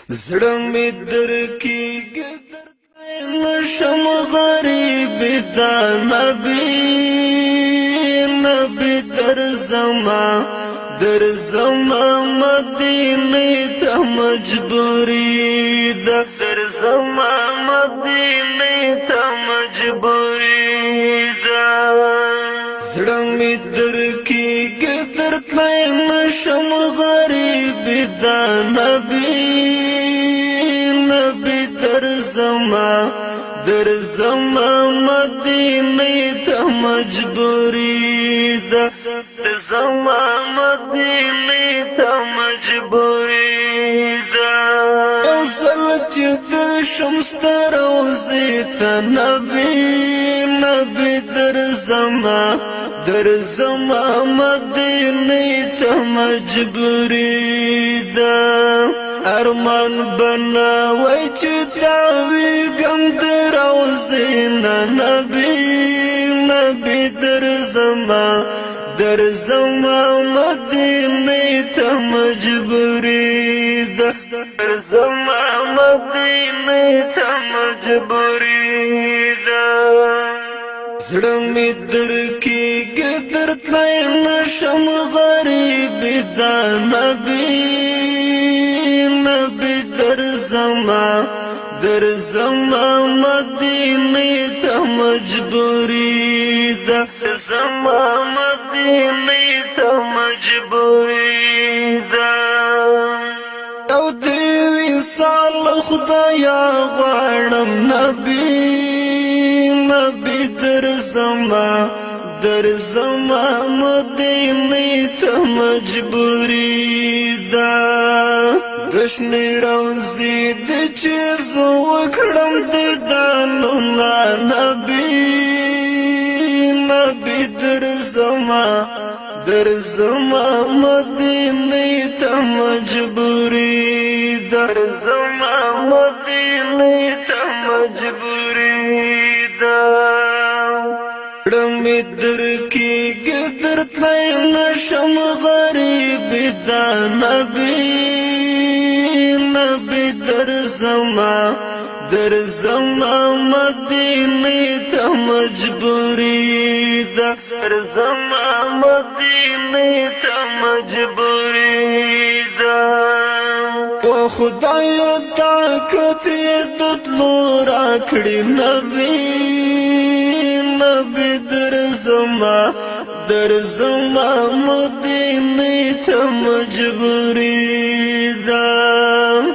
زړه مې درکېږي درته نشم غریب دا نبی درځما مدینې ته مجبوري ده درځما مدینې ته مجبوري ده زړه مې درکېږي درته نشم غریب دا نبی درځما مدینې ته مجبوري ده درځما مدینې ته مجبوري ده اصل چې درشم ستا روضې ته نبی درځما مدینې ته مجبوري ده ارمان بناوي چې تاوي غم دروځي نبی درځما مدینې ته مجبوري ده درځما مدینې ته مجبوري ده زړه مې درکېږي درته نشم غریب دا نبی درځما مدینې ته مجبوري ده درځما مدینې ته مجبوري ده او دې وصال خدایا غواړم نبی درځما مدینې ته مجبوري ده دشنی روزی دی چیز وکړم دی دانونا نبی درځما مدینې ته مجبوري درځما مدینې ته مجبوري ده رمې درکېږي درته نشم غریب دا نبی درځما مدینې ته مجبوري ده درځما مدینې ته مجبوري ده او خدای طاقت یې د تلو راکړي نبی درځما مدینې ته مجبوري ده